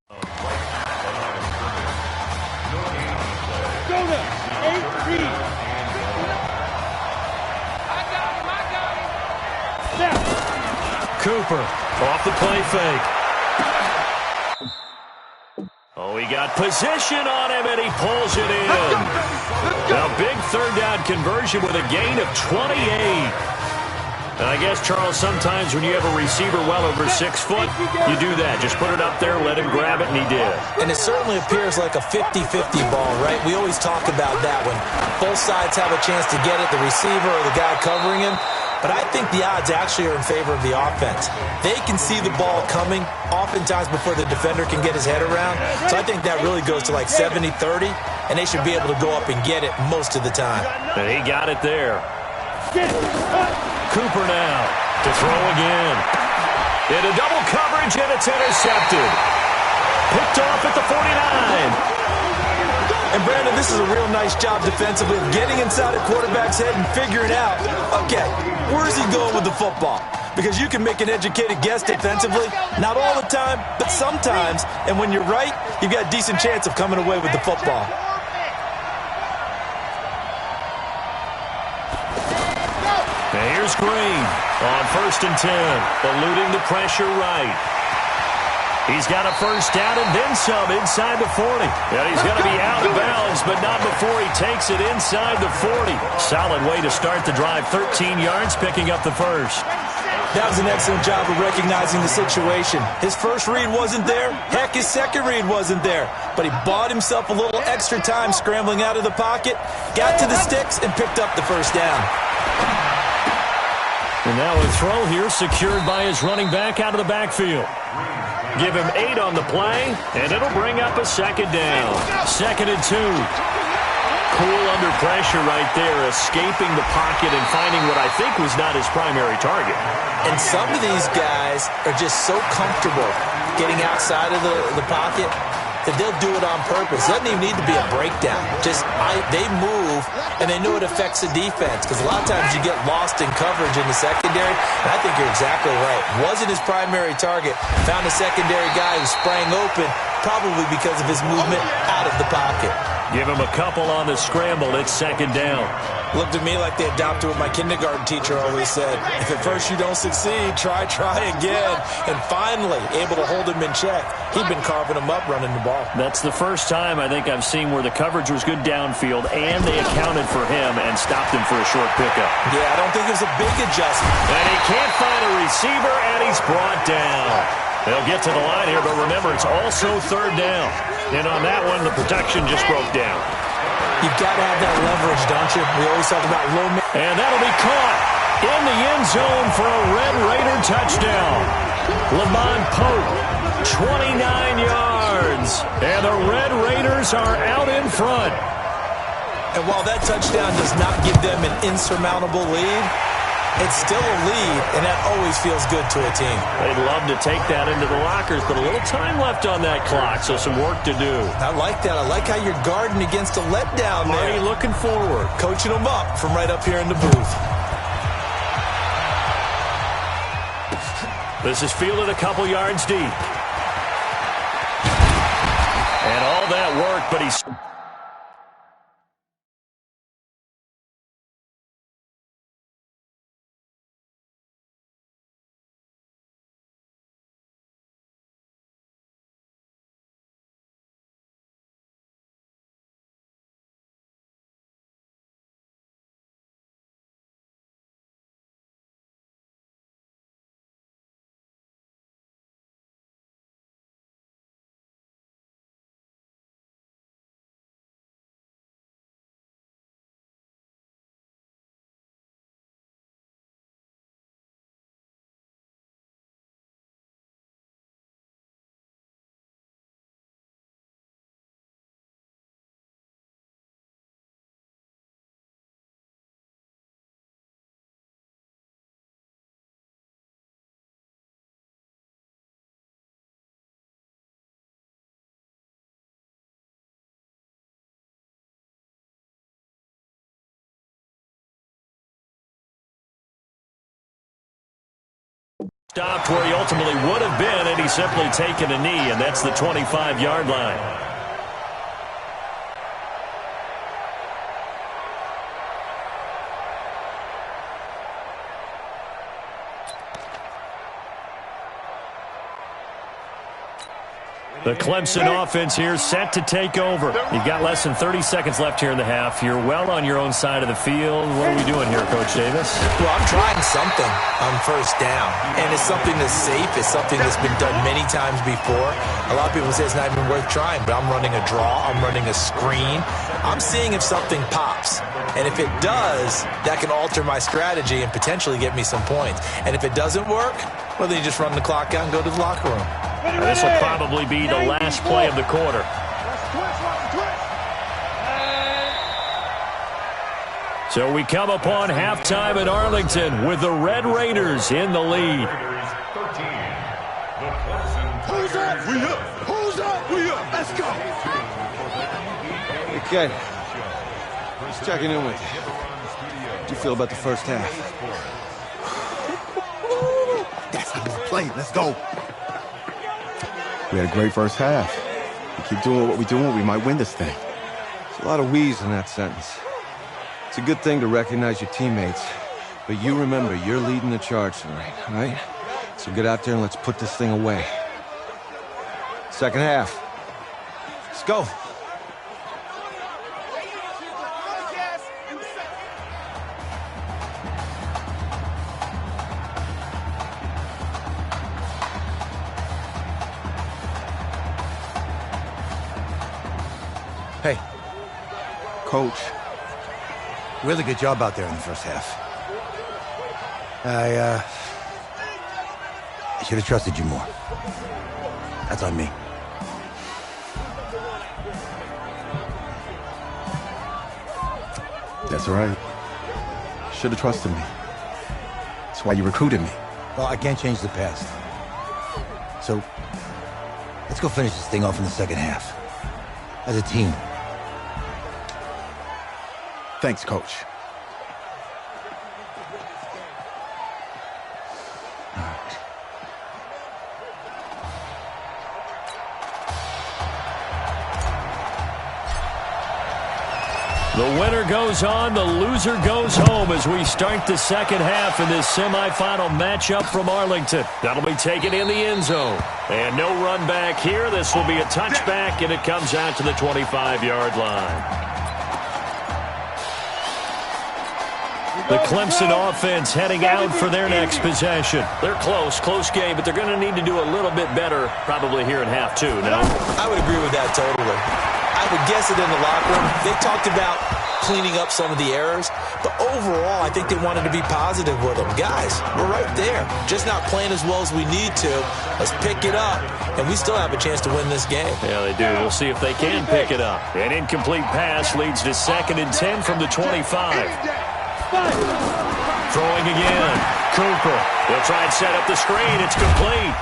Go to 18. Cooper off the play fake. Oh, he got position on him, and he pulls it in. Now, big third down conversion with a gain of 28. And I guess, Charles, sometimes when you have a receiver well over 6 foot, you do that. Just put it up there, let him grab it, and he did. And it certainly appears like a 50-50 ball, right? We always talk about that when both sides have a chance to get it, the receiver or the guy covering him. But I think the odds actually are in favor of the offense. They can see the ball coming oftentimes before the defender can get his head around. So I think that really goes to like 70-30, and they should be able to go up and get it most of the time. And he got it there. Cooper now to throw again. Into double coverage, and it's intercepted. Picked off at the 49. And, Brandon, this is a real nice job defensively of getting inside a quarterback's head and figuring out, okay, where's he going with the football? Because you can make an educated guess defensively, not all the time, but sometimes. And when you're right, you've got a decent chance of coming away with the football. Now here's Green on 1st and 10, eluding the pressure right. He's got a first down and then some inside the 40. And he's going to be out of bounds, but not before he takes it inside the 40. Solid way to start the drive. 13 yards, picking up the first. That was an excellent job of recognizing the situation. His first read wasn't there. Heck, his second read wasn't there. But he bought himself a little extra time scrambling out of the pocket, got to the sticks, and picked up the first down. And now a throw here secured by his running back out of the backfield. Give him 8 on the play, and it'll bring up a second down. 2nd and 2. Cool under pressure right there, escaping the pocket and finding what I think was not his primary target. And some of these guys are just so comfortable getting outside of the pocket that they'll do it on purpose. It doesn't even need to be a breakdown. They move, and they know it affects the defense, because a lot of times you get lost in coverage in the secondary, and I think you're exactly right. Wasn't his primary target. Found a secondary guy who sprang open, probably because of his movement out of the pocket. Give him a couple on the scramble. It's 2nd down. Looked to me like they adopted what my kindergarten teacher always said. If at first you don't succeed, try again. And finally, able to hold him in check. He'd been carving him up running the ball. That's the first time I think I've seen where the coverage was good downfield and they accounted for him and stopped him for a short pickup. Yeah, I don't think it was a big adjustment. And he can't find a receiver, and he's brought down. They'll get to the line here, but remember, it's also 3rd down. And on that one, the protection just broke down. You've got to have that leverage, don't you? We always talk about low. And that'll be caught in the end zone for a Red Raider touchdown. Lamont Pope, 29 yards. And the Red Raiders are out in front. And while that touchdown does not give them an insurmountable lead, it's still a lead, and that always feels good to a team. They'd love to take that into the lockers, but a little time left on that clock, so some work to do. I like that. I like how you're guarding against a letdown there. Marty looking forward. Coaching them up from right up here in the booth. This is fielded a couple yards deep. And all that work, but he's... Stopped where he ultimately would have been, and he's simply taken a knee, and that's the 25-yard line. The Clemson offense here set to take over. You've got less than 30 seconds left here in the half. You're well on your own side of the field. What are we doing here, Coach Davis? Well, I'm trying something on first down, and it's something that's safe. It's something that's been done many times before. A lot of people say it's not even worth trying, but I'm running a draw. I'm running a screen. I'm seeing if something pops, and if it does, that can alter my strategy and potentially get me some points. And if it doesn't work, well, then you just run the clock out and go to the locker room. This will probably be the last play of the quarter. So we come upon halftime in Arlington with the Red Raiders in the lead. Who's up? We up. Who's up? We up. Let's go. Okay. Just checking in with you. How do you feel about the first half? That's how we play. Let's go. We had a great first half. We keep doing what we're doing, we might win this thing. There's a lot of wheeze in that sentence. It's a good thing to recognize your teammates, but you remember, you're leading the charge tonight, all right? So get out there and let's put this thing away. Second half. Let's go. Hey, Coach, really good job out there in the first half. I should have trusted you more. That's on me. That's all right. Should have trusted me. That's why you recruited me. Well, I can't change the past. So, let's go finish this thing off in the second half. As a team. Thanks, Coach. The winner goes on, the loser goes home as we start the second half in this semifinal matchup from Arlington. That'll be taken in the end zone. And no run back here. This will be a touchback, and it comes out to the 25-yard line. The Clemson offense heading out for their next possession. They're close game, but they're going to need to do a little bit better probably here in half two, no? I would agree with that totally. I would guess it in the locker room. They talked about cleaning up some of the errors, but overall, I think they wanted to be positive with them. Guys, we're right there. Just not playing as well as we need to. Let's pick it up, and we still have a chance to win this game. Yeah, they do. We'll see if they can pick it up. An incomplete pass leads to 2nd and 10 from the 25. Throwing again. Cooper. He'll try and set up the screen. It's complete.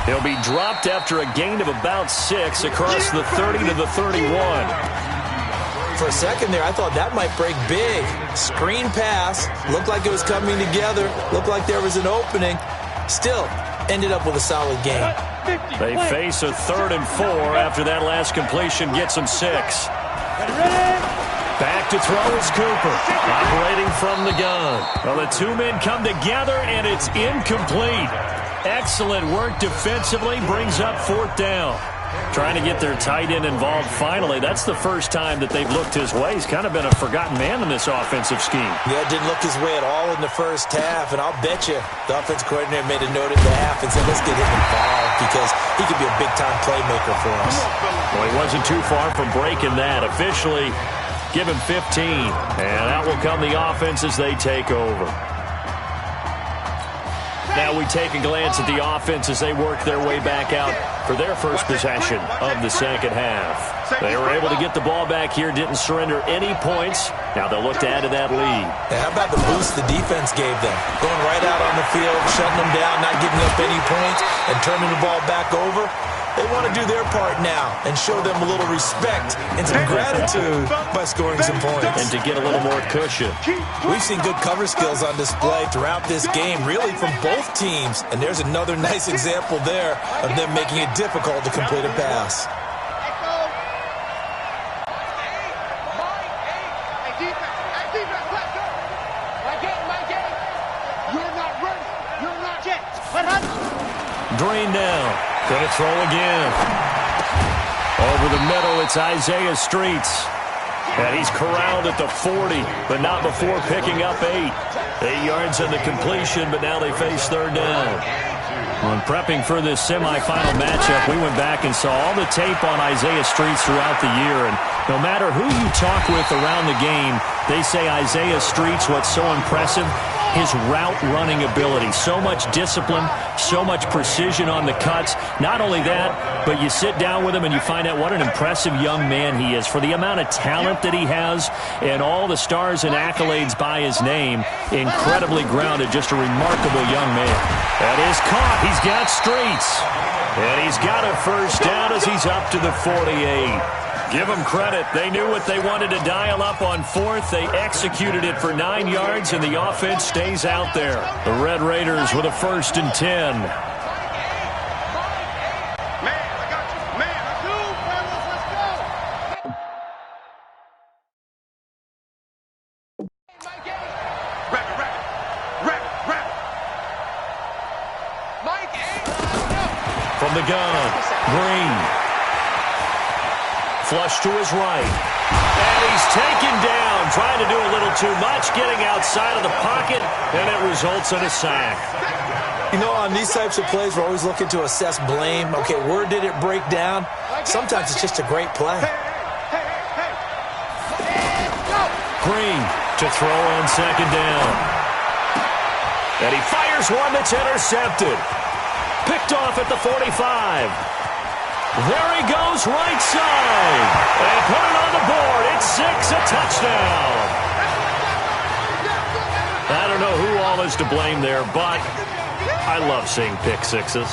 He'll be dropped after a gain of about 6 across the 30 to the 31. For a second there, I thought that might break big. Screen pass. Looked like it was coming together. Looked like there was an opening. Still, ended up with a solid game. They face a 3rd and 4 after that last completion gets them 6. Back to throw is Cooper, operating from the gun. Well, the two men come together, and it's incomplete. Excellent work defensively, brings up 4th down. Trying to get their tight end involved finally. That's the first time that they've looked his way. He's kind of been a forgotten man in this offensive scheme. Yeah, didn't look his way at all in the first half, and I'll bet you the offensive coordinator made a note at the half and said, let's get him involved because he could be a big-time playmaker for us. Well, he wasn't too far from breaking that. Officially, give him 15, and out will come the offense as they take over. Now we take a glance at the offense as they work their way back out for their first possession of the second half. They were able to get the ball back here, didn't surrender any points. Now they'll look to add to that lead. Yeah, how about the boost the defense gave them? Going right out on the field, shutting them down, not giving up any points, and turning the ball back over. They want to do their part now and show them a little respect and some gratitude by scoring some points. And to get a little more cushion. We've seen good cover skills on display throughout this game, really from both teams. And there's another nice example there of them making it difficult to complete a pass. Green now. Going to throw again. Over the middle, it's Isaiah Streets. And he's corralled at the 40, but not before picking up 8. 8 yards on the completion, but now they face third down. When prepping for this semifinal matchup, we went back and saw all the tape on Isaiah Streets throughout the year. And no matter who you talk with around the game, they say Isaiah Streets, what's so impressive, his route running ability. So much discipline, so much precision on the cuts. Not only that, but you sit down with him and you find out what an impressive young man he is. For the amount of talent that he has and all the stars and accolades by his name, incredibly grounded, just a remarkable young man. That is caught. He's got Streets. And he's got a first down as he's up to the 48. Give them credit. They knew what they wanted to dial up on fourth. They executed it for 9 yards, and the offense stays out there. The Red Raiders with a 1st and 10. From the gun, Green. Flush to his right. And he's taken down, trying to do a little too much, getting outside of the pocket, and it results in a sack. You know, on these types of plays, we're always looking to assess blame. Okay, where did it break down? Sometimes it's just a great play. Green to throw on 2nd down. And he fires one that's intercepted. Picked off at the 45. There he goes, right side. And put it on the board. It's 6, a touchdown. I don't know who all is to blame there, but I love seeing pick sixes.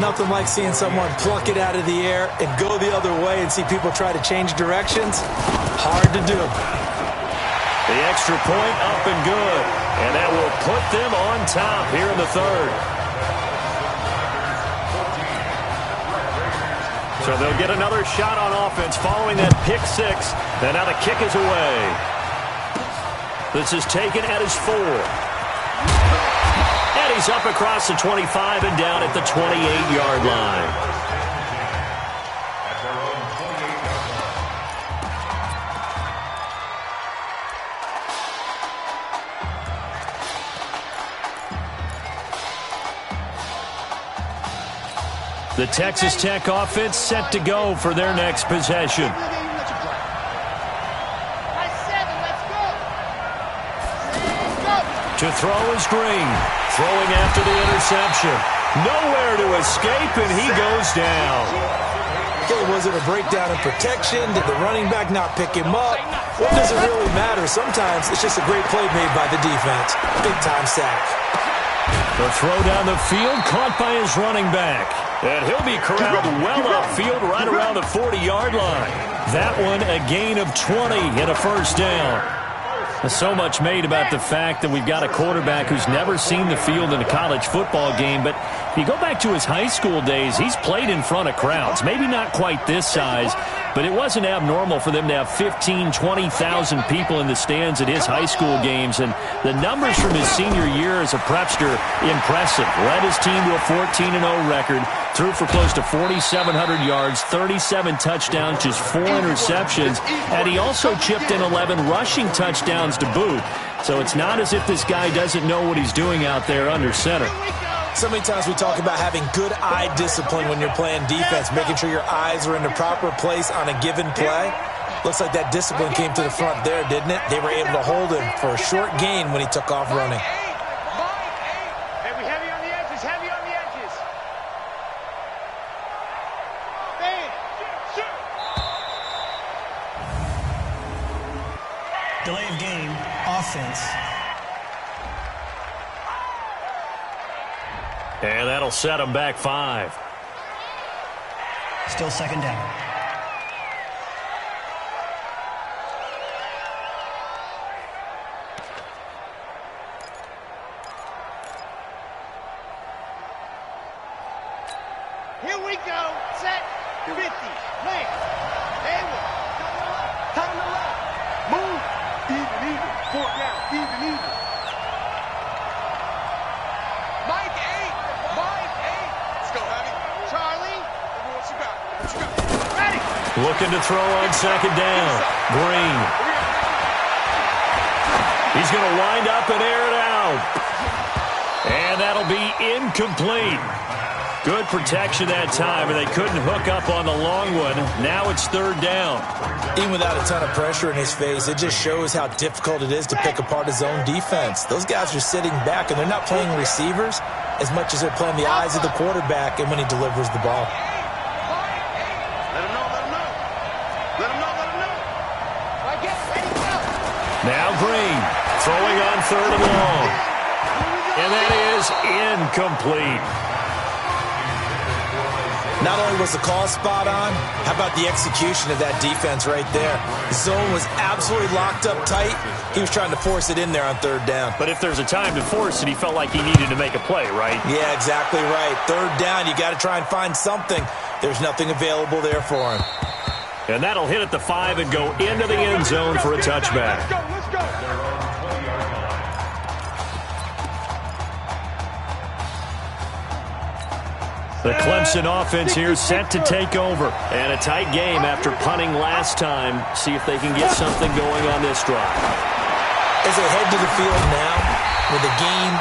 Nothing like seeing someone pluck it out of the air and go the other way and see people try to change directions. Hard to do. The extra point up and good. And that will put them on top here in the 3rd. So they'll get another shot on offense following that pick 6. And now the kick is away. This is taken at his 4. And he's up across the 25 and down at the 28-yard line. The Texas Tech offense set to go for their next possession. To throw is Green. Throwing after the interception. Nowhere to escape, and he goes down. Okay, was it a breakdown in protection? Did the running back not pick him up? What does it really matter? Sometimes it's just a great play made by the defense. Big-time sack. The throw down the field caught by his running back. And he'll be corralled well upfield right around the 40-yard line. That one a gain of 20 and a first down. So much made about the fact that we've got a quarterback who's never seen the field in a college football game. But if you go back to his high school days, he's played in front of crowds. Maybe not quite this size, but it wasn't abnormal for them to have 15,000, 20,000 people in the stands at his high school games. And the numbers from his senior year as a prepster, impressive. Led his team to a 14-0 record. Threw for close to 4,700 yards, 37 touchdowns, just 4 interceptions. And he also chipped in 11 rushing touchdowns to boot. So it's not as if this guy doesn't know what he's doing out there under center. So many times we talk about having good eye discipline when you're playing defense, making sure your eyes are in the proper place on a given play. Looks like that discipline came to the front there, didn't it? They were able to hold him for a short gain when he took off running. Delay of game, offense. And that'll set him back 5. Still second down. Here we go. Set. 50. Lane. Hayward. Time to left. Move. Even. Fourth down. Even. Mike 8. Let's go, honey. Charlie. What you got? Ready. Looking to throw on second down. Green. He's going to wind up and air it out. And that'll be incomplete. Good protection that time, and they couldn't hook up on the long one. Now it's third down. Even without a ton of pressure in his face, it just shows how difficult it is to pick apart his own defense. Those guys are sitting back, and they're not playing receivers as much as they're playing the eyes of the quarterback and when he delivers the ball. Let him know. Now Green throwing on third and long. And that is incomplete. Not only was the call spot on, how about the execution of that defense right there? The zone was absolutely locked up tight. He was trying to force it in there on third down. But if there's a time to force it, he felt like he needed to make a play, right? Yeah, exactly right. Third down, you got to try and find something. There's nothing available there for him. And that'll hit at the 5 and go into the end zone for a touchback. Let's go. The Clemson offense here set to take over. And a tight game after punting last time. See if they can get something going on this drive. As they head to the field now, with the game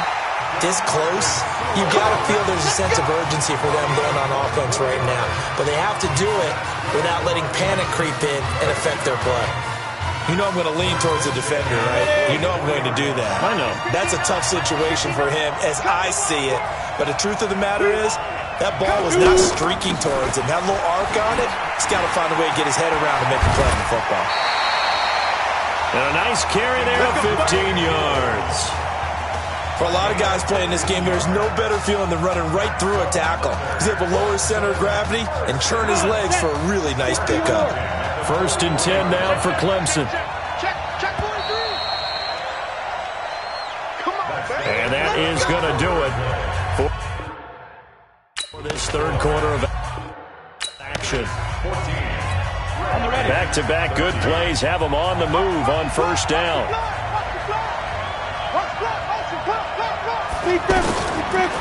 this close, you've got to feel there's a sense of urgency for them going on offense right now. But they have to do it without letting panic creep in and affect their play. You know I'm going to lean towards the defender, right? You know I'm going to do that. I know. That's a tough situation for him as I see it. But the truth of the matter is, that ball was not streaking towards him. Had a little arc on it. He's got to find a way to get his head around and make a play in the football. And a nice carry there of 15 yards. For a lot of guys playing this game, there's no better feeling than running right through a tackle. He's able to lower his center of gravity and churn his legs for a really nice pickup. First and 10 now for Clemson. Check 43. Come on, baby. And that is going to do it for this third quarter of action. Back-to-back good plays have them on the move on first down.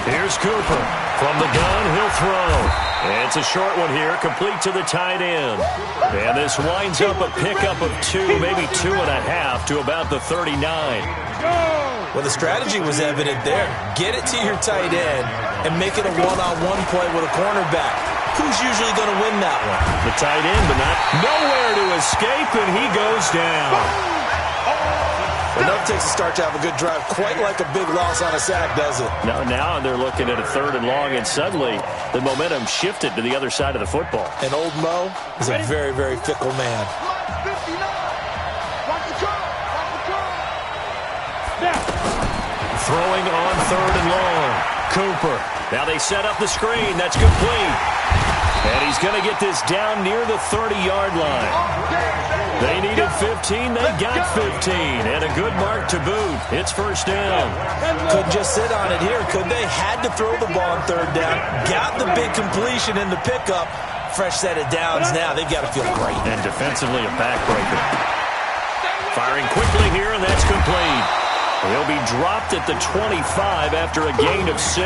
Here's Cooper. From the gun, he'll throw. And it's a short one here, complete to the tight end. And this winds up a pickup of 2, maybe 2.5 to about the 39. Well, the strategy was evident there. Get it to your tight end and make it a one-on-one play with a cornerback. Who's usually going to win that one? The tight end, but not nowhere to escape, and he goes down. Well, no takes a start to have a good drive, quite like a big loss on a sack, does it? Now they're looking at a third and long, and suddenly the momentum shifted to the other side of the football. And old Mo is a very, very fickle man. Throwing on third and long. Cooper. Now they set up the screen. That's complete. And he's going to get this down near the 30-yard line. They needed 15. They got 15. And a good mark to boot. It's first down. Couldn't just sit on it here, could they? Had to throw the ball on third down. Got the big completion in the pickup. Fresh set of downs now. They've got to feel great. And defensively a backbreaker. Firing quickly here, and that's complete. He'll be dropped at the 25 after a gain of 6.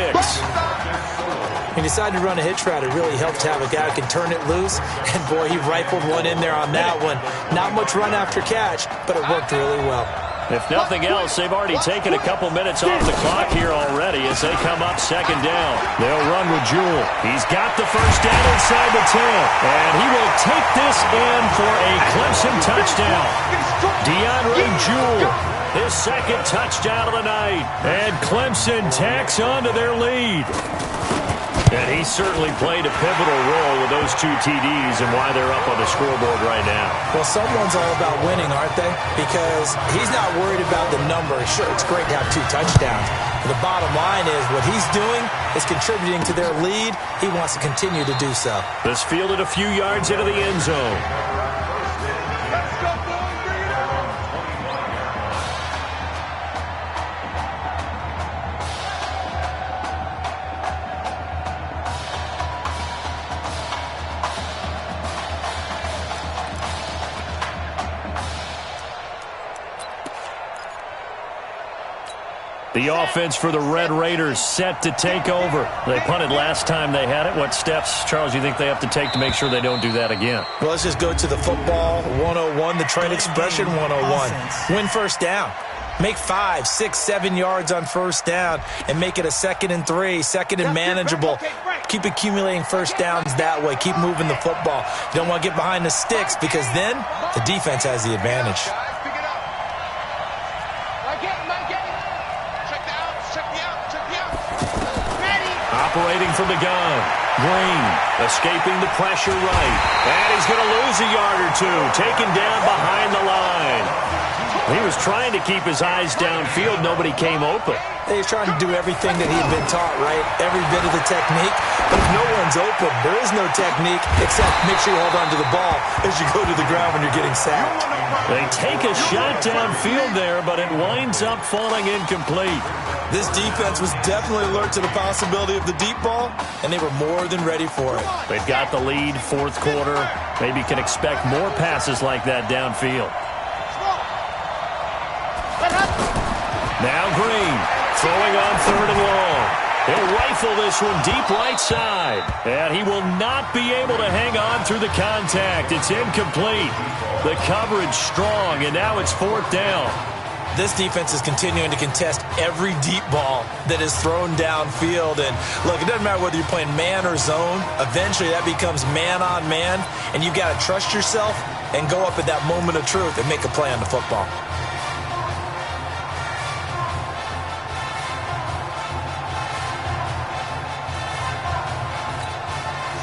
He decided to run a hitch route. It really helped to have a guy who can turn it loose. And, boy, he rifled one in there on that one. Not much run after catch, but it worked really well. If nothing else, they've already taken a couple minutes off the clock here already as they come up second down. They'll run with Jewell. He's got the first down inside the 10. And he will take this in for a Clemson touchdown. DeAndre Jewell, his second touchdown of the night. And Clemson tacks on to their lead. And he certainly played a pivotal role with those 2 TDs and why they're up on the scoreboard right now. Well, someone's all about winning, aren't they? Because he's not worried about the number. Sure, it's great to have 2 touchdowns. But the bottom line is what he's doing is contributing to their lead. He wants to continue to do so. This fielded a few yards into the end zone. The offense for the Red Raiders set to take over. They punted last time they had it. What steps, Charles, you think they have to take to make sure they don't do that again? Well, let's just go to the football 101, the trade expression 101. Win first down. Make 5, 6, 7 yards on first down and make it a 2nd and 3, 2nd and manageable. Keep accumulating first downs that way. Keep moving the football. You don't want to get behind the sticks because then the defense has the advantage. Operating from the gun. Green escaping the pressure right. And he's going to lose a yard or 2. Taken down behind the line. He was trying to keep his eyes downfield. Nobody came open. He's trying to do everything that he had been taught, right? Every bit of the technique. But if no one's open, there is no technique except make sure you hold on to the ball as you go to the ground when you're getting sacked. They take a shot downfield there, but it winds up falling incomplete. This defense was definitely alert to the possibility of the deep ball, and they were more than ready for it. They've got the lead, 4th quarter. Maybe can expect more passes like that downfield. Now Green, throwing on 3rd and long. He'll rifle this one deep right side. And he will not be able to hang on through the contact. It's incomplete. The coverage strong, and now it's 4th down. This defense is continuing to contest every deep ball that is thrown downfield. And look, it doesn't matter whether you're playing man or zone. Eventually that becomes man on man. And you've got to trust yourself and go up at that moment of truth and make a play on the football.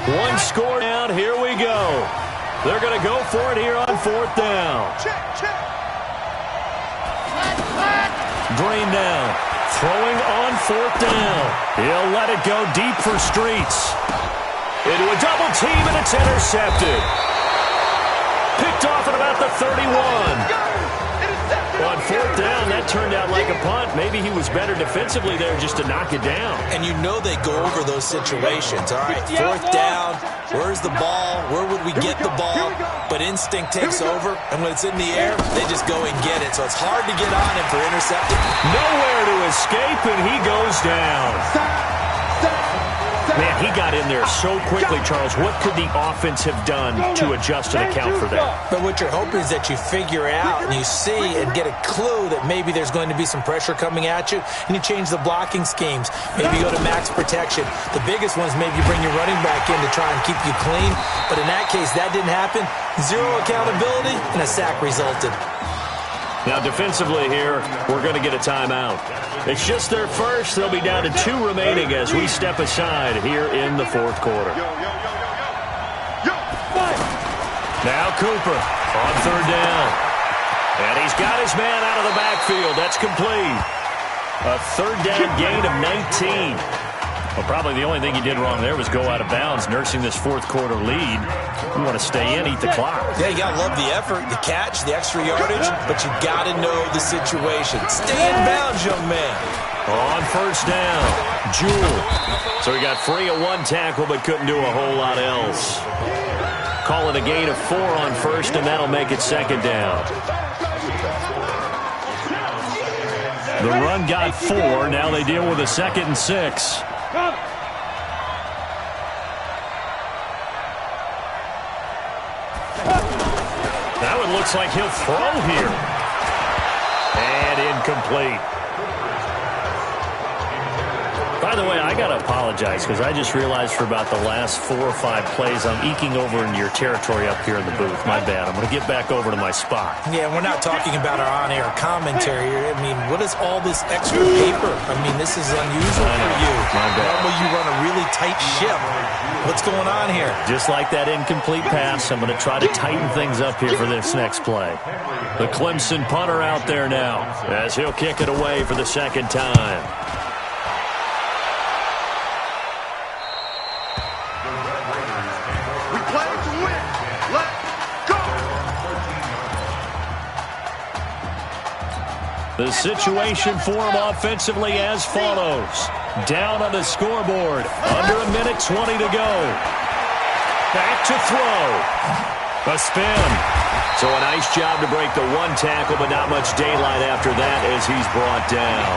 One score down. Here we go. They're going to go for it here on 4th down. Green down. Throwing on 4th down. He'll let it go deep for Streets. Into a double team, and it's intercepted. Picked off at about the 31. On 4th down, that turned out like a punt. Maybe he was better defensively there just to knock it down. And you know they go over those situations. All right, 4th down, where's the ball? Where would we get the ball? But instinct takes over, and when it's in the air, they just go and get it. So it's hard to get on him for intercepting. Nowhere to escape, and he goes down. Man, he got in there so quickly, Charles. What could the offense have done to adjust and account for that? But what you're hoping is that you figure out and you see and get a clue that maybe there's going to be some pressure coming at you, and you change the blocking schemes. Maybe go to max protection. The biggest one's maybe you bring your running back in to try and keep you clean. But in that case, that didn't happen. Zero accountability, and a sack resulted. Now, defensively here, we're going to get a timeout. It's just their first. They'll be down to 2 remaining as we step aside here in the 4th quarter. Now Cooper on 3rd down. And he's got his man out of the backfield. That's complete. A 3rd down gain of 19. Well, probably the only thing he did wrong there was go out of bounds, nursing this 4th quarter lead. You want to stay in, eat the clock. Yeah, you got to love the effort, the catch, the extra yardage, but you got to know the situation. Stay in bounds, young man. On 1st down, Jewell. So he got free of 1 tackle, but couldn't do a whole lot else. Call it a gain of 4 on 1st, and that'll make it 2nd down. The run got 4. Now they deal with a 2nd and 6. Now it looks like he'll throw here. And incomplete. By the way, I got to apologize because I just realized for about the last 4 or 5 plays I'm eking over into your territory up here in the booth. My bad. I'm going to get back over to my spot. Yeah, we're not talking about our on-air commentary here. I mean, what is all this extra paper? I mean, this is unusual for you. My bad. Normally you run a really tight ship. What's going on here? Just like that incomplete pass, I'm going to try to tighten things up here for this next play. The Clemson punter out there now as he'll kick it away for the second time. We play to win. Let's go. The situation for him offensively as follows. Down on the scoreboard. Under a minute 20 to go. Back to throw. A spin. So a nice job to break the 1 tackle, but not much daylight after that as he's brought down.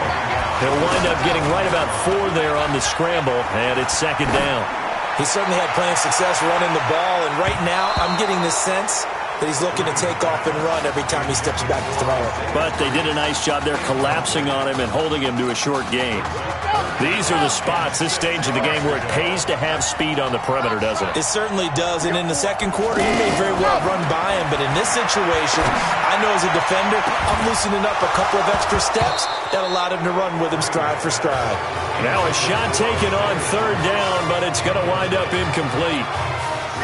He'll wind up getting right about 4 there on the scramble, and it's second down. He certainly had plenty of success running the ball, and right now I'm getting the sense that he's looking to take off and run every time he steps back to throw it. But they did a nice job there collapsing on him and holding him to a short gain. These are the spots, this stage of the game, where it pays to have speed on the perimeter, doesn't it? It certainly does, and in the second quarter, he may very well run by him, but in this situation, I know as a defender, I'm loosening up a couple of extra steps that allowed him to run with him stride for stride. Now a shot taken on third down, but it's going to wind up incomplete.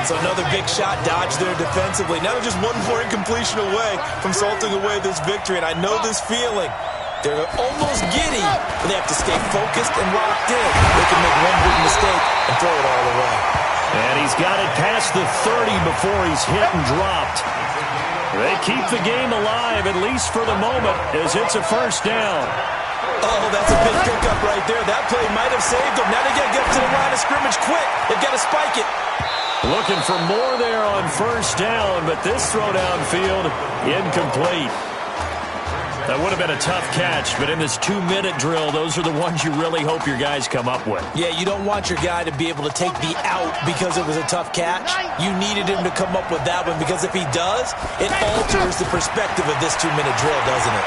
So another big shot dodged there defensively. Now they're just one more incompletion away from salting away this victory, and I know this feeling. They're almost giddy, but they have to stay focused and locked in. They can make one big mistake and throw it all away. And he's got it past the 30 before he's hit and dropped. They keep the game alive, at least for the moment, as it's a first down. Oh, that's a big pickup right there. That play might have saved them. Now they got to get to the line of scrimmage quick. They've got to spike it. Looking for more there on first down, but this throw downfield, incomplete. That would have been a tough catch, but in this 2-minute drill, those are the ones you really hope your guys come up with. Yeah, you don't want your guy to be able to take the out because it was a tough catch. You needed him to come up with that one, because if he does, it alters the perspective of this 2-minute drill, doesn't it?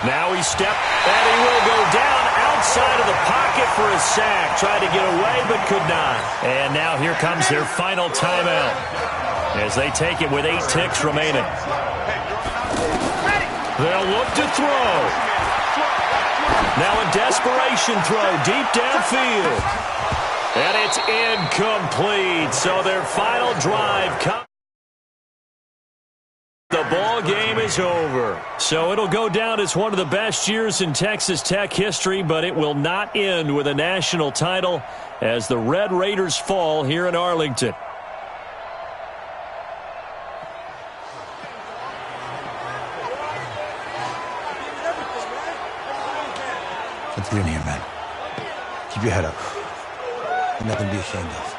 Now he stepped, and he will go down outside of the pocket for a sack. Tried to get away, but could not. And now here comes their final timeout as they take it with 8 ticks remaining. They'll look to throw. Now a desperation throw deep downfield. And it's incomplete. So their final drive comes. The ball game is over. So it'll go down as one of the best years in Texas Tech history, but it will not end with a national title as the Red Raiders fall here in Arlington. Let's get in here, man. Keep your head up. There's nothing to be ashamed of.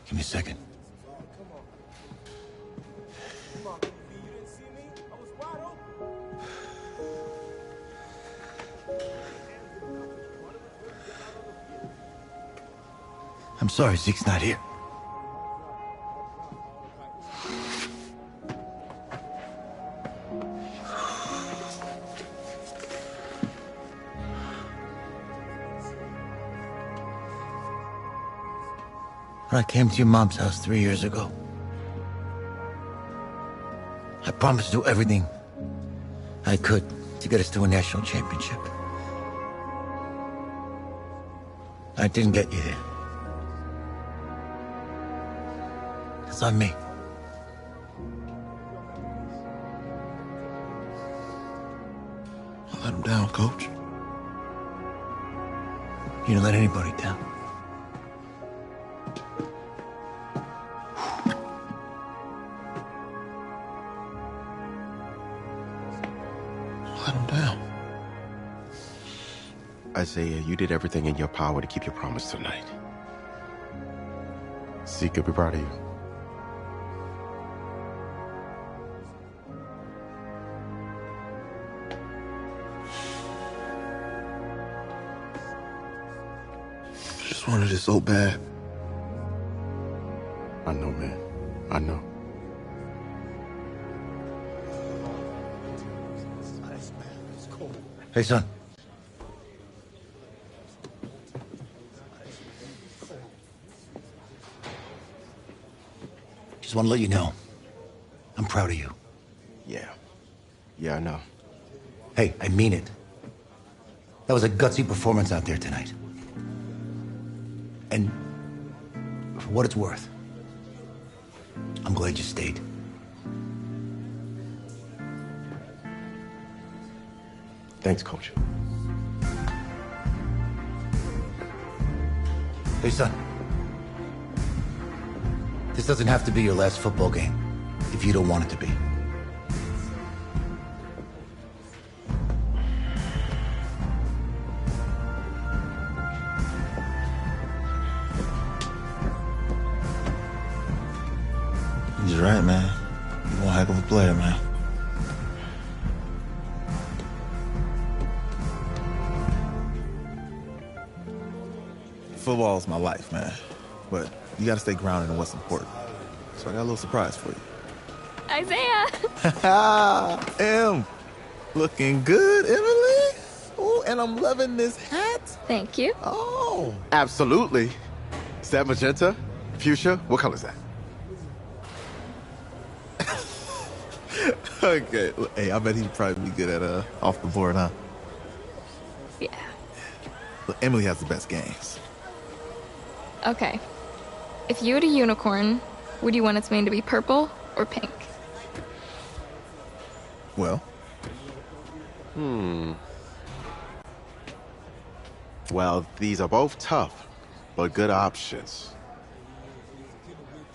Give me a second. I'm sorry Zeke's not here. When I came to your mom's house 3 years ago, I promised to do everything I could to get us to a national championship. I didn't get you there. It's on me. I let him down, Coach. You didn't let anybody down. Let him down. Isaiah, you did everything in your power to keep your promise tonight. Zeke could be proud of you. I just wanted it so bad. I know, man. I know. Hey, son. Just want to let you know, I'm proud of you. Yeah. Yeah, I know. Hey, I mean it. That was a gutsy performance out there tonight. And for what it's worth, I'm glad you stayed. Thanks, Coach. Hey, son. This doesn't have to be your last football game if you don't want it to be. He's right, man. You're one heck of a player, man. Football is my life, man. But you gotta stay grounded in what's important. So I got a little surprise for you. Isaiah! Em! Looking good, Emily? Oh, and I'm loving this hat. Thank you. Oh. Absolutely. Is that magenta? Fuchsia? What color is that? Okay. Well, hey, I bet he'd probably be good at off the board, huh? Yeah. Look, Emily has the best games. Okay. If you had a unicorn, would you want its mane to be purple or pink? Well, Well, these are both tough, but good options.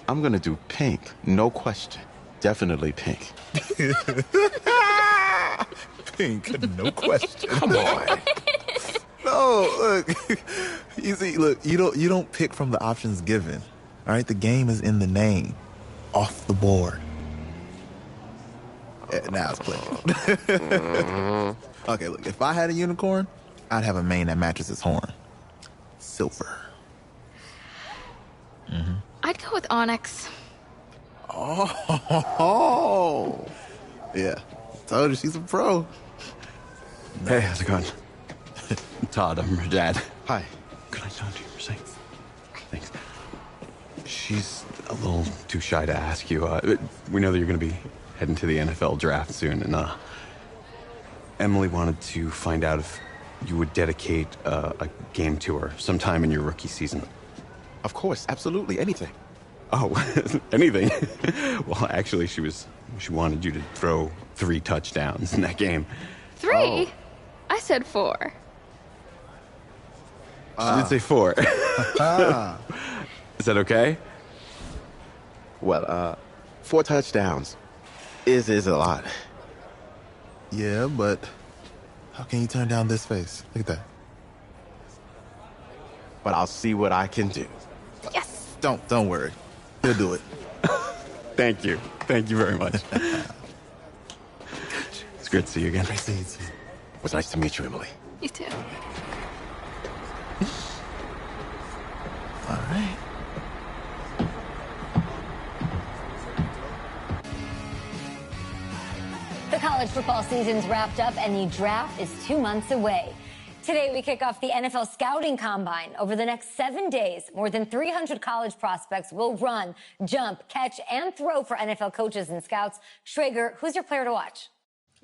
I'm gonna do pink, no question. Definitely pink. pink, no question. Come on. No, look. You see, look, you don't pick from the options given. All right, the game is in the name. Off the board. Now it's clicking. Okay, look, if I had a unicorn, I'd have a mane that matches its horn. Silver. I'd go with onyx. Oh, yeah. Told you she's a pro. Hey, how's it going? Todd, I'm her dad. Hi. Could I talk to you for a second? Thanks. She's a little too shy to ask you. We know that you're going to be heading to the NFL draft soon, and Emily wanted to find out if you would dedicate a game to her sometime in your rookie season. Of course, absolutely, anything. Oh, anything? Well, actually, she wanted you to throw 3 touchdowns in that game. 3? Oh. I said 4. She did say 4. Is that okay? Well, 4 touchdowns is a lot. Yeah, but how can you turn down this face? Look at that. But I'll see what I can do. Yes! Don't worry. He'll do it. Thank you. Thank you very much. It's great to see you again. Nice to meet you. It was nice to meet you, Emily. You too. All right. The college football season's wrapped up and the draft is 2 months away. Today, we kick off the NFL Scouting Combine. Over the next 7 days, more than 300 college prospects will run, jump, catch, and throw for NFL coaches and scouts. Schrager, who's your player to watch?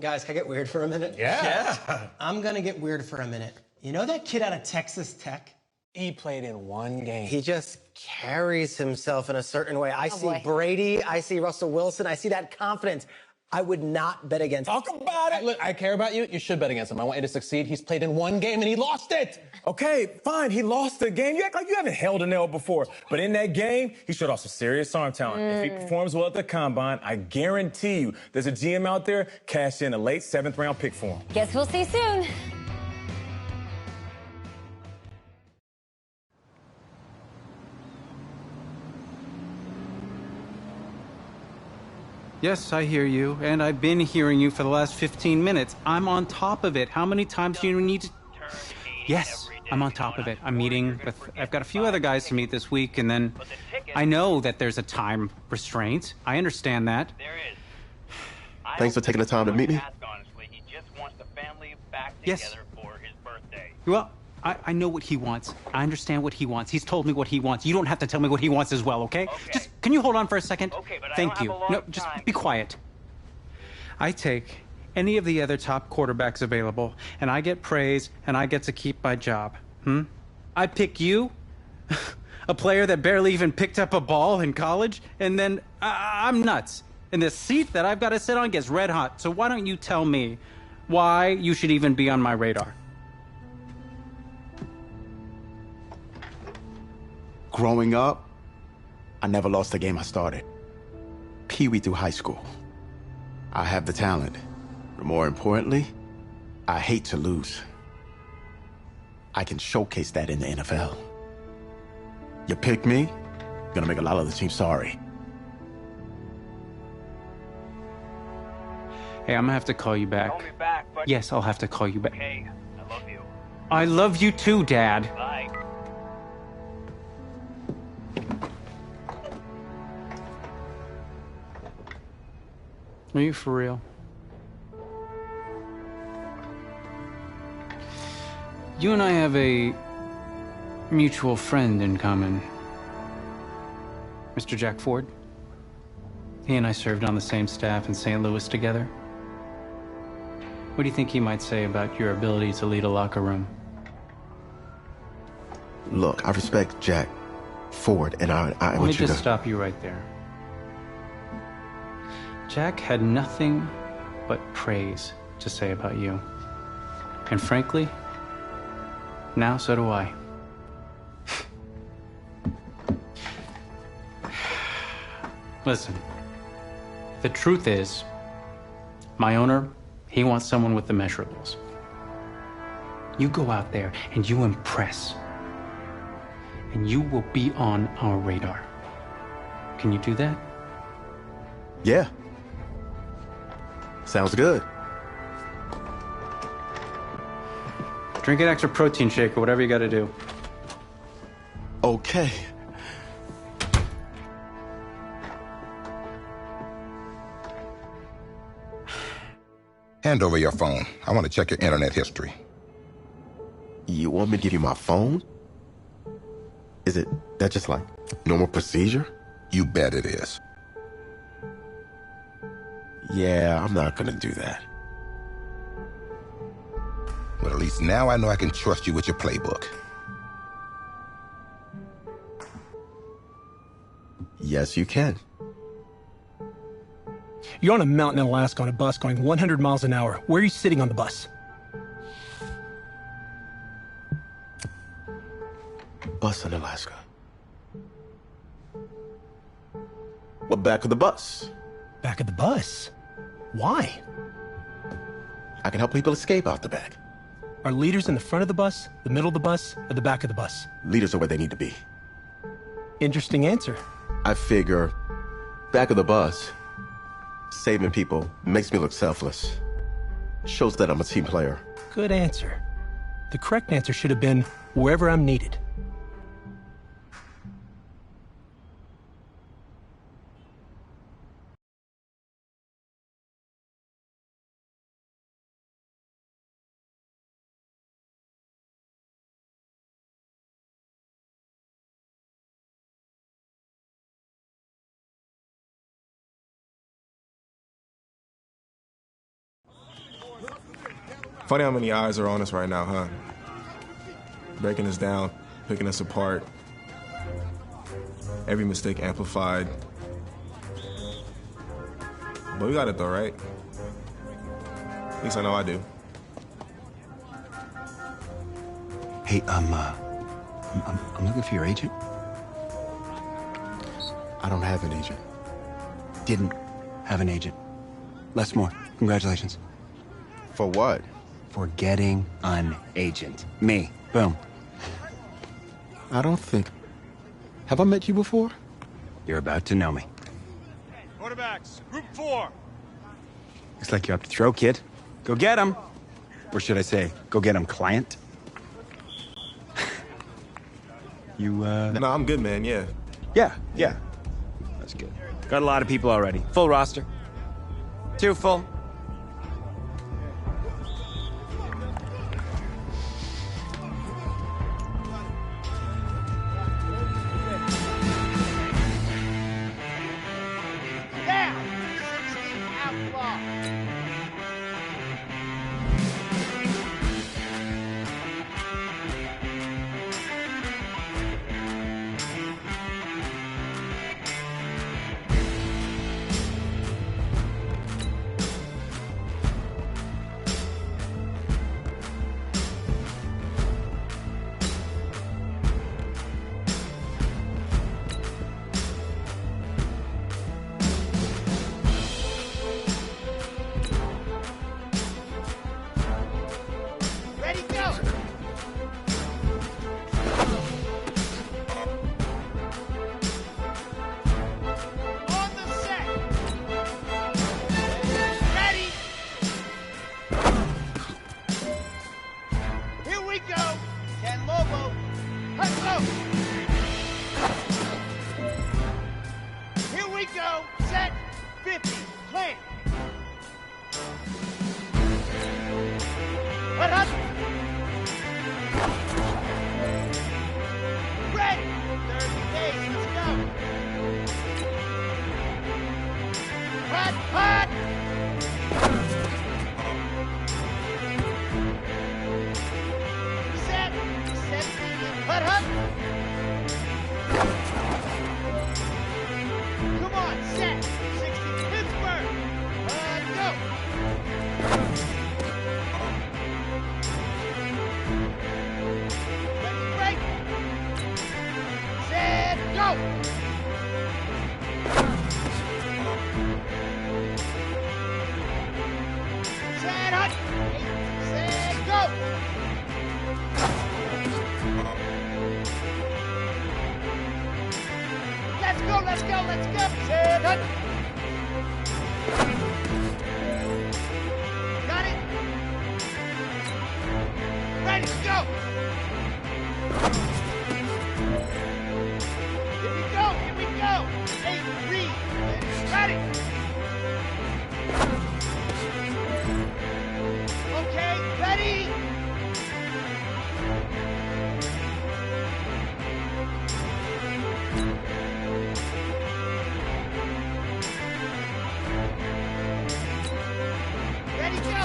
Guys, can I get weird for a minute? Yeah. I'm going to get weird for a minute. You know that kid out of Texas Tech? He played in 1 game. He just carries himself in a certain way. I see boy. Brady, I see Russell Wilson, I see that confidence. I would not bet against him. Talk about it. Look, I care about you. You should bet against him. I want you to succeed. He's played in 1 game and he lost it. Okay, fine. He lost the game. You act like you haven't held a nail before. But in that game, he showed off some serious arm talent. If he performs well at the combine, I guarantee you there's a GM out there cash in a late 7th round pick for him. Guess we'll see soon. Yes, I hear you, and I've been hearing you for the last 15 minutes. I'm on top of it. How many times do you need to... Yes, I'm on top of it. I'm meeting with... I've got a few other guys to meet this week, and then I know that there's a time restraint. I understand that. Thanks for taking the time to meet me. Yes. Well, I know what he wants. I understand what he wants. He's told me what he wants. You don't have to tell me what he wants as well, okay? Just, can you hold on for a second? Okay, but Thank you. No, just be quiet. I take any of the other top quarterbacks available, and I get praise, and I get to keep my job. I pick you, a player that barely even picked up a ball in college, and then I'm nuts. And the seat that I've got to sit on gets red hot. So why don't you tell me why you should even be on my radar? Growing up, I never lost a game I started. Pee-wee through high school. I have the talent. But more importantly, I hate to lose. I can showcase that in the NFL. You pick me, you're gonna make a lot of the team sorry. Hey, I'm gonna have to call you back. Call me back, but... Yes, I'll have to call you back. Okay, I love you. I love you too, Dad. Bye. Are you for real? You and I have a mutual friend in common. Mr. Jack Ford. He and I served on the same staff in St. Louis together. What do you think he might say about your ability to lead a locker room? Look, I respect Jack Ford, and I Let want me you to... just stop you right there. Jack had nothing but praise to say about you. And frankly, now so do I. Listen, the truth is, my owner, he wants someone with the measurables. You go out there and you impress, and you will be on our radar. Can you do that? Yeah. Sounds good. Drink an extra protein shake or whatever you gotta do. Okay. Hand over your phone. I want to check your internet history. You want me to give you my phone? Is it that just like normal procedure? You bet it is. Yeah, I'm not gonna do that. Well, at least now I know I can trust you with your playbook. Yes, you can. You're on a mountain in Alaska on a bus going 100 miles an hour. Where are you sitting on the bus? Bus in Alaska. Well, back of the bus. Back of the bus? Why? I can help people escape out the back. Are leaders in the front of the bus, the middle of the bus, or the back of the bus? Leaders are where they need to be. Interesting answer. I figure back of the bus, saving people makes me look selfless. Shows that I'm a team player. Good answer. The correct answer should have been wherever I'm needed. Funny how many eyes are on us right now, huh? Breaking us down, picking us apart. Every mistake amplified. But we got it though, right? At least I know I do. Hey, I'm looking for your agent. I don't have an agent. Didn't have an agent. Less more. Congratulations. For what? For getting an agent. Me. Boom. I don't think... Have I met you before? You're about to know me. Quarterbacks, group 4. Looks like you're up to throw, kid. Go get him. Or should I say, go get him, client. You, No, I'm good, man, yeah. Yeah. That's good. Got a lot of people already. Full roster. 2 full. Down. 16 outlaw. Ready, go! On the set! Ready! Here we go! Ken Lobo! Let's go! Here we go! Set! 50! Plan! Hut, hut! Ready! 30 days, let's go! Hut, hut! Set! 17, hut, hut! Come on, set! 60, Pittsburgh! Go! Ready, break! Set, go! Set, hut! Set, go! Let's go, let's go, let's go! Set, hut! Got it! Ready, go! Here we go, here we go! 8, read, ready! Okay, ready! Ready, go!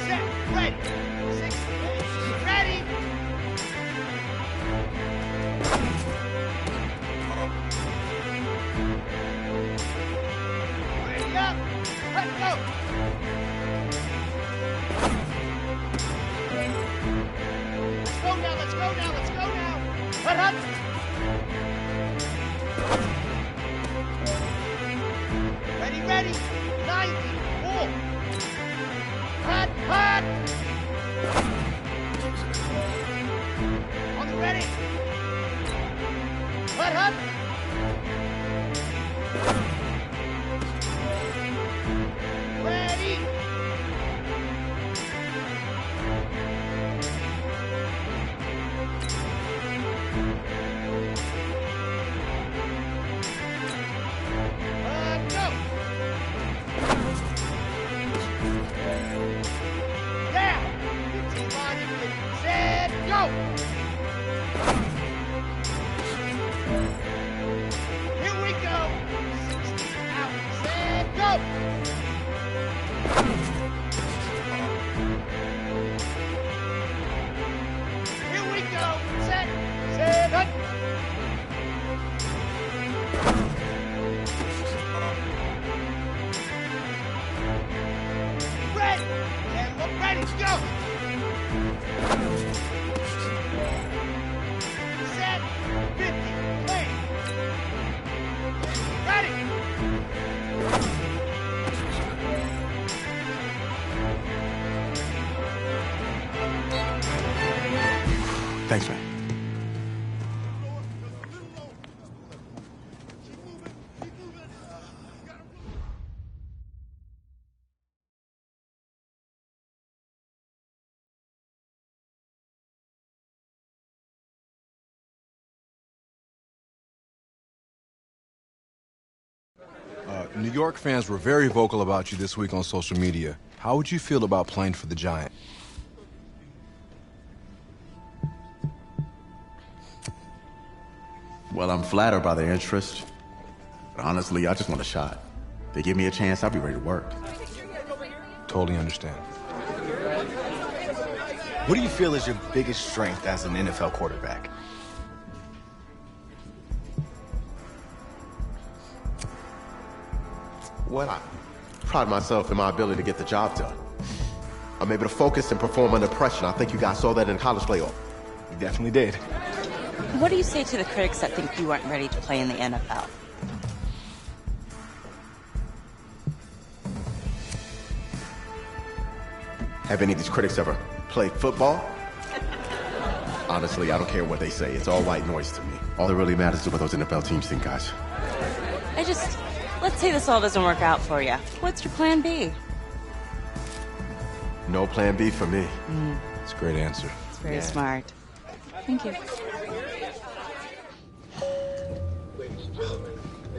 Set, ready! 6, ready! Ready up! Let's go! Let's go now, let's go now, let's go now! Hut, hut! Ready, ready! 90, 4! Hut, hut! On the ready! Hut, hut! Ready! Thanks, man. New York fans were very vocal about you this week on social media. How would you feel about playing for the Giant? Well, I'm flattered by their interest. But honestly, I just want a shot. They give me a chance, I'll be ready to work. Totally understand. What do you feel is your biggest strength as an NFL quarterback? Well, I pride myself in my ability to get the job done. I'm able to focus and perform under pressure. I think you guys saw that in college playoff. You definitely did. What do you say to the critics that think you weren't ready to play in the NFL? Have any of these critics ever played football? Honestly, I don't care what they say. It's all white noise to me. All that really matters is what those NFL teams think, guys. Let's say this all doesn't work out for you. What's your plan B? No plan B for me. It's a great answer. It's very smart. Thank you.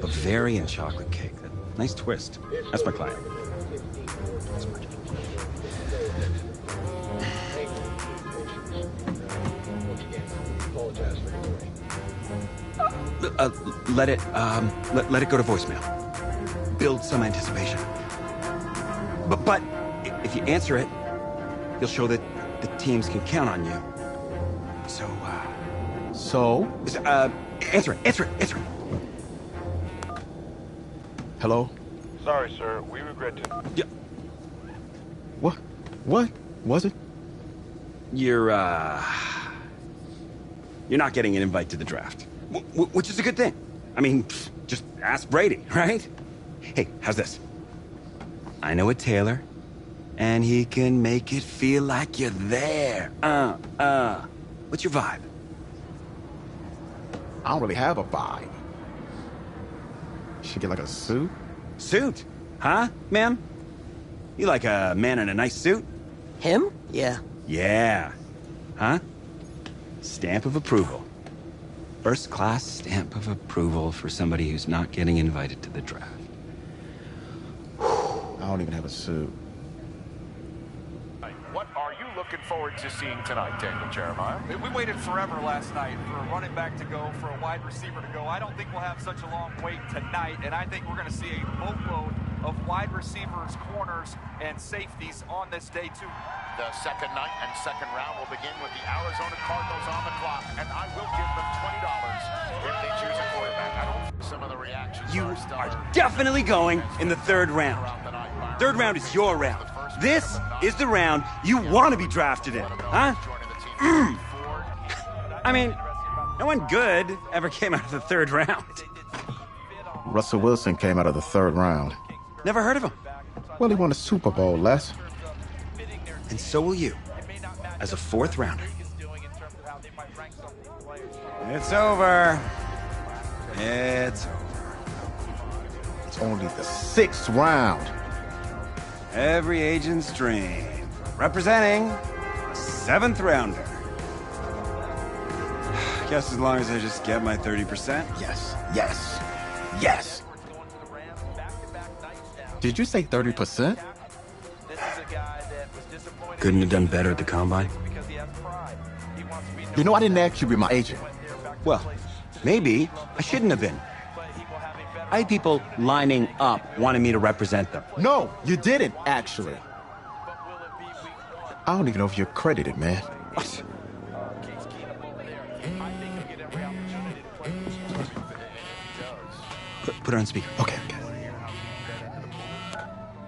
Bavarian chocolate cake. Nice twist. That's my client. Let it go to voicemail. Build some anticipation. But if you answer it, you'll show that the teams can count on you. So, answer it. Hello? Sorry, sir. We regret to... Yeah. What? What was it? You're not getting an invite to the draft. Which is a good thing. I mean, just ask Brady, right? Hey, how's this? I know a tailor, and he can make it feel like you're there. What's your vibe? I don't really have a vibe. Should get like a suit? Suit? Huh, ma'am? You like a man in a nice suit? Him? Yeah. Yeah. Huh? Stamp of approval. First-class stamp of approval for somebody who's not getting invited to the draft. I don't even have a suit. What are you looking forward to seeing tonight, Daniel Jeremiah? We waited forever last night for a running back to go, for a wide receiver to go. I don't think we'll have such a long wait tonight, and I think we're going to see a boatload of wide receivers, corners, and safeties on this day, too. The second night and second round will begin with the Arizona Cardinals on the clock, and I will give them $20 if they choose a quarterback. I don't some of the reactions. You are definitely going in the third round. Third round is your round. This is the round you want to be drafted in, huh? I mean, no one good ever came out of the third round. Russell Wilson came out of the third round. Never heard of him. Well, he won a Super Bowl, Les. And so will you, as a fourth rounder. It's over. It's over. It's only the sixth round. Every agent's dream. Representing a seventh rounder. Guess as long as I just get my 30%. Yes. Did you say 30%? Couldn't have done better at the combine. You know, I didn't ask you to be my agent. Well, maybe I shouldn't have been. I had people lining up wanting me to represent them. No, you didn't, actually. I don't even know if you're credited, man. What? Put her on speaker. Okay.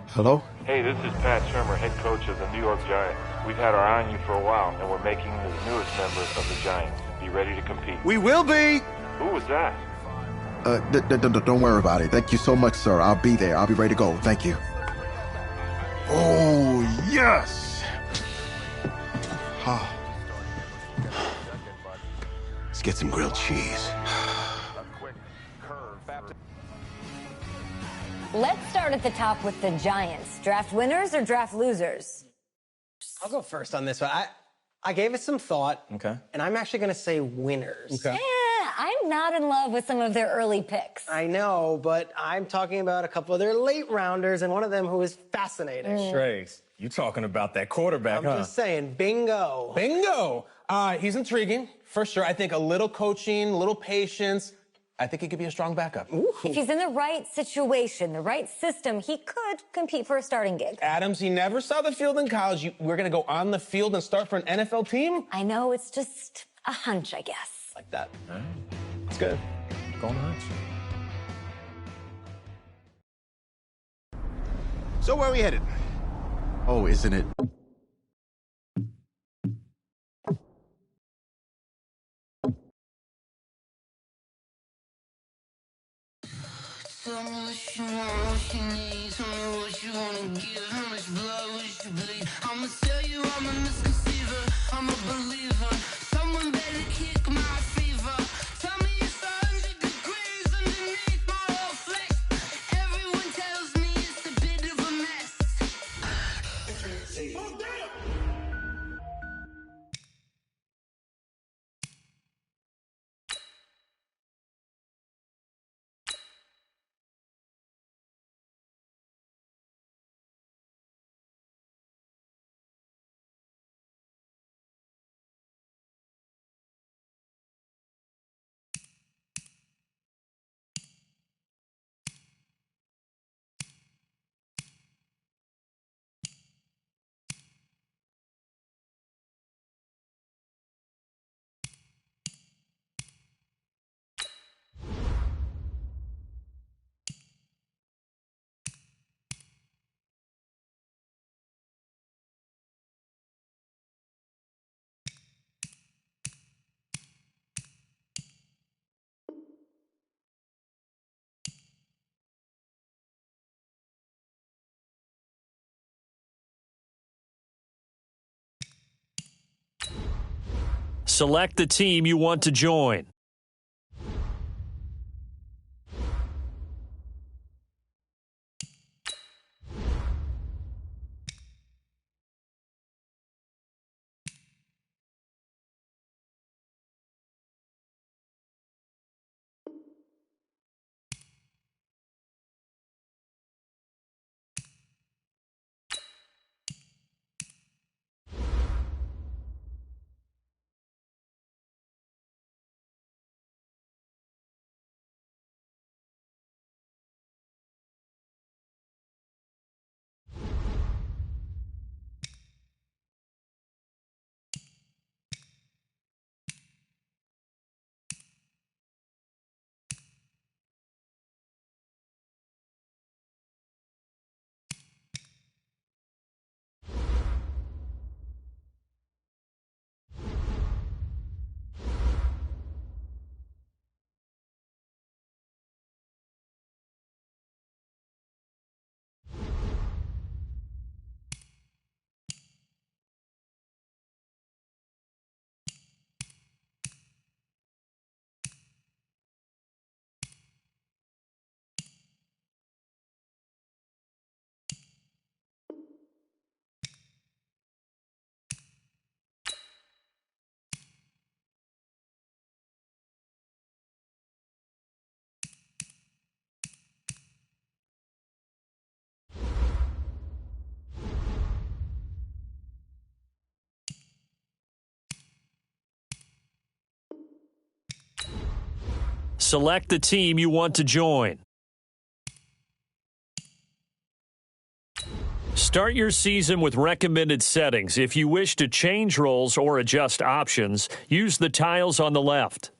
Hello? Hey, this is Pat Shermer, head coach of the New York Giants. We've had our eye on you for a while, and we're making you the newest member of the Giants. Be ready to compete. We will be! Who was that? Don't worry about it. Thank you so much, sir. I'll be there. I'll be ready to go. Thank you. Oh, yes! get some grilled cheese. Let's start at the top with the Giants. Draft winners or draft losers? I'll go first on this one. I gave it some thought. Okay. And I'm actually going to say winners. Okay. Yeah, I'm not in love with some of their early picks. I know, but I'm talking about a couple of their late rounders and one of them who is fascinating. Trace, you talking about that quarterback, I'm just saying, bingo. Bingo! He's intriguing, for sure. I think a little coaching, a little patience. I think he could be a strong backup. If he's in the right situation, the right system, he could compete for a starting gig. Adams, he never saw the field in college. We're going to go on the field and start for an NFL team? I know, it's just a hunch, I guess. Like that. All right. That's good. Go on the hunch. So where are we headed? Oh, isn't it? Tell me what you want, what you need. Tell me what you wanna give. How much blood would you bleed? I'ma tell you I'm a misconceiver. I'm a believer. Someone better kick my fever. Tell me it's 100 degrees underneath my whole flesh. Everyone tells me it's a bit of a mess. Select the team you want to join. Select the team you want to join. Start your season with recommended settings. If you wish to change roles or adjust options, use the tiles on the left.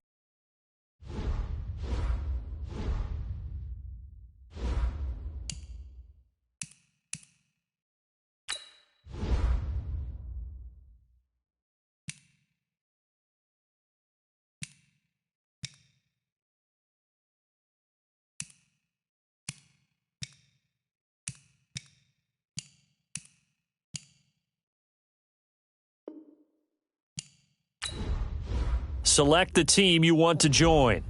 Select the team you want to join.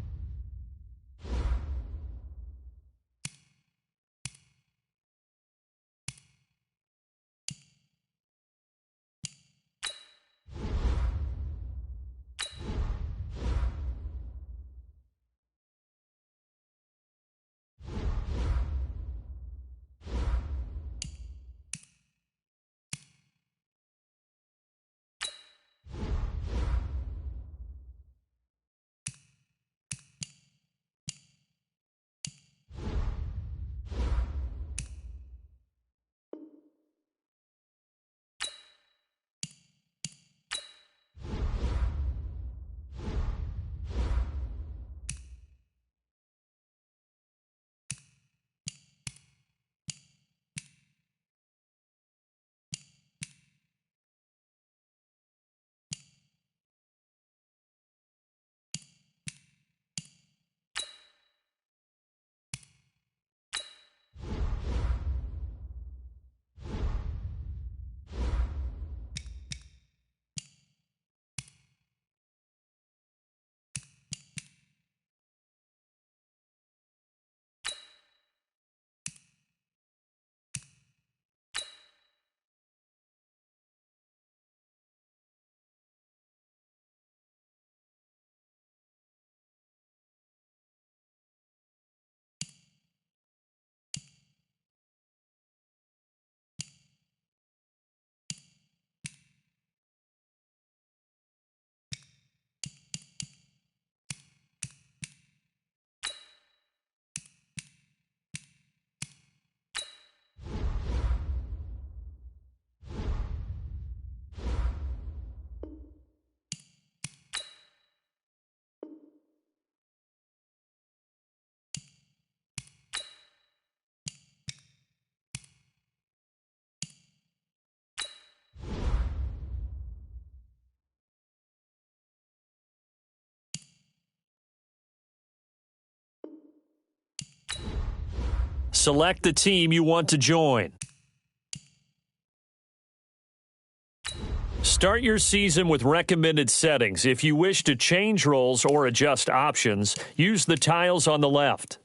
Select the team you want to join. Start your season with recommended settings. If you wish to change roles or adjust options, use the tiles on the left.